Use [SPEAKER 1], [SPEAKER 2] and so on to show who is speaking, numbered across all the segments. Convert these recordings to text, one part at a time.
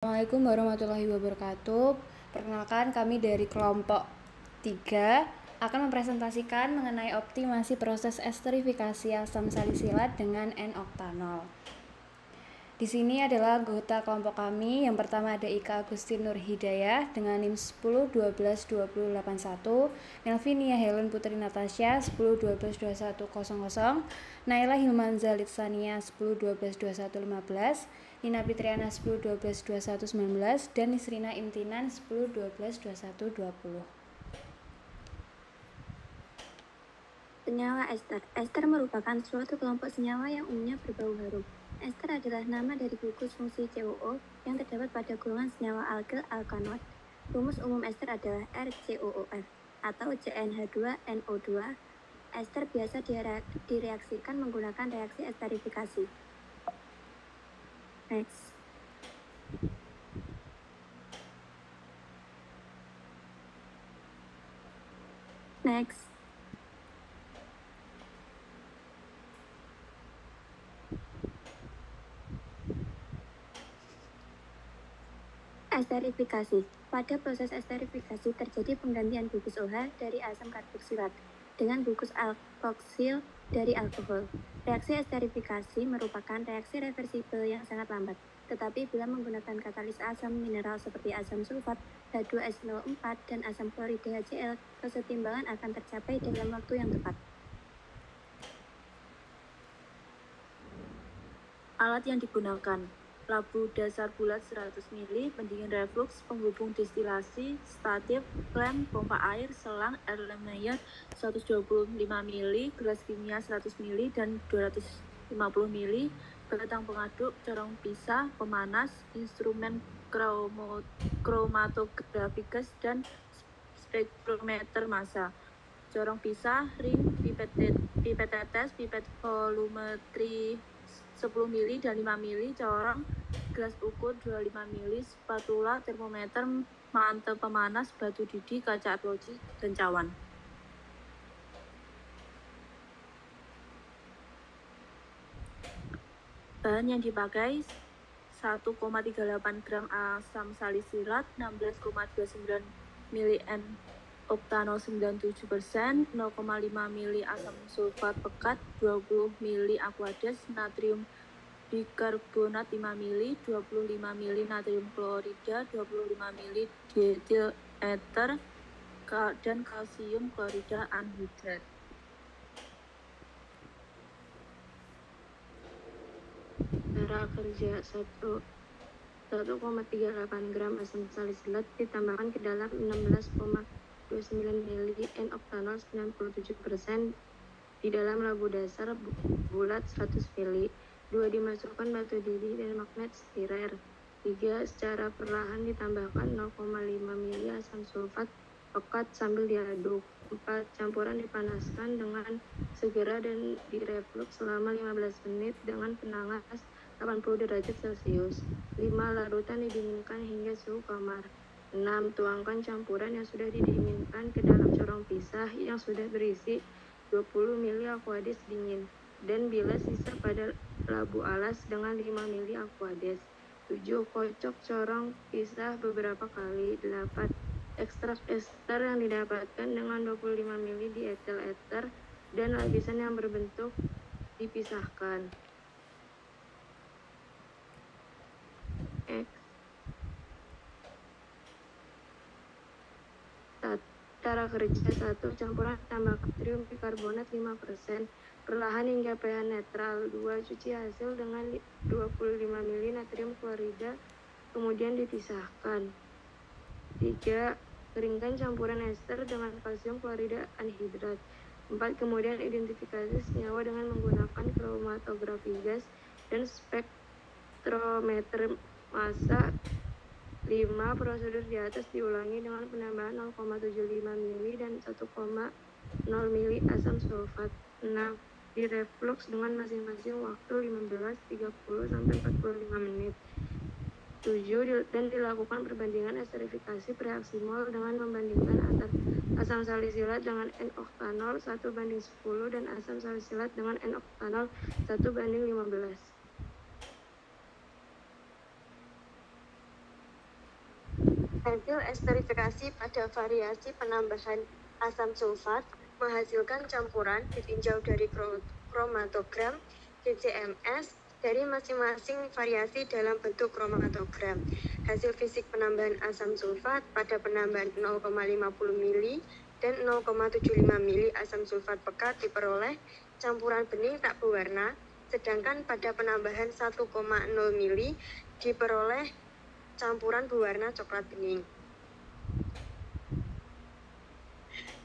[SPEAKER 1] Assalamualaikum warahmatullahi wabarakatuh. Perkenalkan, kami dari kelompok 3 akan mempresentasikan mengenai optimasi proses esterifikasi asam salisilat dengan N-oktanol. Di sini adalah anggota kelompok kami. Yang pertama ada Ika Agustin Nur Hidayah dengan NIM 10 12 20 81, Nelvinia Helen Putri Natasha 10 12 21 00, Naila Hilmanza Litsania 10 12 21 15, Nina Fitriana 10 12 21 19, dan Nisrina Imtinan 10 12 21 20.
[SPEAKER 2] Senyawa ester. Ester merupakan suatu kelompok senyawa yang umumnya berbau harum. Ester adalah nama dari gugus fungsi COO yang terdapat pada golongan senyawa alkyl alkanoid. Rumus umum ester adalah RCOOF atau CnH2NO2. Ester biasa direaksikan menggunakan reaksi esterifikasi. Next. Esterifikasi. Pada proses esterifikasi terjadi penggantian gugus OH dari asam karboksilat dengan gugus alkoksil dari alkohol. Reaksi esterifikasi merupakan reaksi reversibel yang sangat lambat, tetapi bila menggunakan katalis asam mineral seperti asam sulfat, H2SNO4, dan asam klorida HCl, kesetimbangan akan tercapai dalam waktu yang tepat. Alat yang digunakan: labu dasar bulat 100 ml, pendingin reflux, penghubung destilasi, statif, klem, pompa air, selang, Erlenmeyer 125 ml, gelas kimia 100 ml dan 250 ml, batang pengaduk, corong pisah, pemanas, instrumen kromatografikus dan spektrometer massa, corong pisah, ring, pipet tetes, pipet volumetri 10 ml dan 5 ml, corong, gelas ukur 25 ml, spatula, termometer, mante pemanas, batu didih, kaca arloji, dan cawan. Bahan yang dipakai: 1,38 gram asam salisilat, 16,29 ml N-oktanol 97%, 0,5 ml asam sulfat pekat, 20 ml aqueous, natrium bikarbonat 5 ml, 25 ml natrium klorida, 25 ml dietil ether, dan kalsium klorida anhidrat. Cara kerja: 1,38 gram asam salisilat ditambahkan ke dalam 16,29 ml N-oktanol 97% di dalam labu dasar bulat 100 ml. 2. Dimasukkan batu didih dan magnet stirer. 3. Secara perlahan ditambahkan 0,5 ml asam sulfat pekat sambil diaduk. 4. Campuran dipanaskan dengan segera dan direflux selama 15 menit dengan penanas 80 derajat Celcius. 5. Larutan didinginkan hingga suhu kamar. 6. Tuangkan campuran yang sudah didinginkan ke dalam corong pisah yang sudah berisi 20 ml aqueous dingin, dan bilas sisa pada labu alas dengan 5 ml aqueous. 7. Kocok corong pisah beberapa kali. 8. Ekstrak ester yang didapatkan dengan 25 ml dietil ether dan lapisan yang berbentuk dipisahkan. Cara kerja: 1. Campuran tambahkan natrium bikarbonat 5%, perlahan hingga pH netral. 2. Cuci hasil dengan 25 ml natrium klorida, kemudian dipisahkan. 3. Keringkan campuran ester dengan kalsium klorida anhidrat. 4. Kemudian identifikasi senyawa dengan menggunakan kromatografi gas dan spektrometer massa. 5. Prosedur di atas diulangi dengan penambahan 0,75 ml dan 1,0 ml asam sulfat. 6. Direflux dengan masing-masing waktu 15, 30, sampai 45 menit. 7. Dan dilakukan perbandingan esterifikasi bereaksi mol dengan membandingkan antara asam salisilat dengan N-oktanol 1:10 dan asam salisilat dengan N-oktanol 1:15. Hasil esterifikasi pada variasi penambahan asam sulfat menghasilkan campuran ditinjau dari kromatogram GCMS dari masing-masing variasi dalam bentuk kromatogram. Hasil fisik penambahan asam sulfat pada penambahan 0,50 mili dan 0,75 mili asam sulfat pekat diperoleh campuran bening tak berwarna, sedangkan pada penambahan 1,0 mili diperoleh campuran berwarna coklat bening.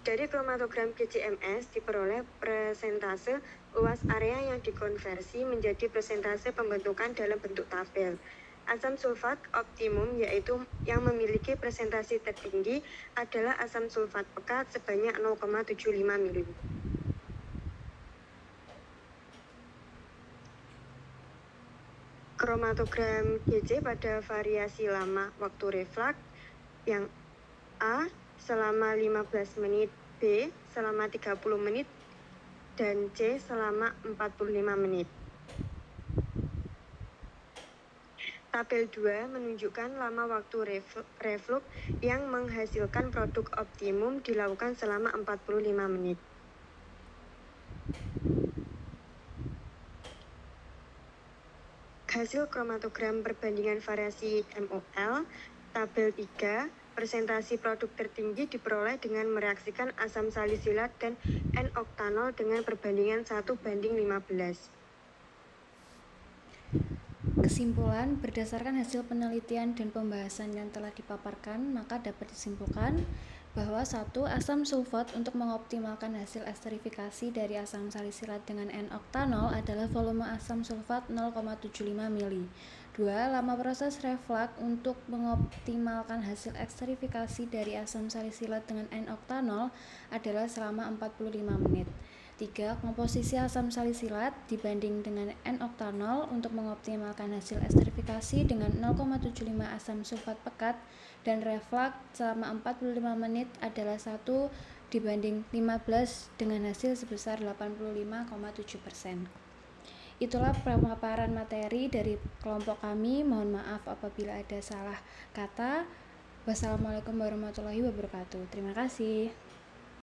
[SPEAKER 2] Dari kromatogram GCMS diperoleh persentase luas area yang dikonversi menjadi persentase pembentukan dalam bentuk tabel. Asam sulfat optimum yaitu yang memiliki presentasi tertinggi adalah asam sulfat pekat sebanyak 0,75 mili. Kromatogram GC pada variasi lama waktu reflux yang A selama 15 menit, B selama 30 menit, dan C selama 45 menit. Tabel 2 menunjukkan lama waktu reflux yang menghasilkan produk optimum dilakukan selama 45 menit. Hasil kromatogram perbandingan variasi MOL, tabel 3, presentasi produk tertinggi diperoleh dengan mereaksikan asam salisilat dan N-oktanol dengan perbandingan 1:15.
[SPEAKER 1] Kesimpulan, berdasarkan hasil penelitian dan pembahasan yang telah dipaparkan, maka dapat disimpulkan bahwa 1. Asam sulfat untuk mengoptimalkan hasil esterifikasi dari asam salisilat dengan N-oktanol adalah volume asam sulfat 0,75 mili. 2. Lama proses reflux untuk mengoptimalkan hasil esterifikasi dari asam salisilat dengan N-oktanol adalah selama 45 menit. 3. Komposisi asam salisilat dibanding dengan N-oktanol untuk mengoptimalkan hasil esterifikasi dengan 0,75 asam sulfat pekat dan reflux selama 45 menit adalah 1 dibanding 15 dengan hasil sebesar 85,7%. Itulah pemaparan materi dari kelompok kami. Mohon maaf apabila ada salah kata. Wassalamualaikum warahmatullahi wabarakatuh. Terima kasih.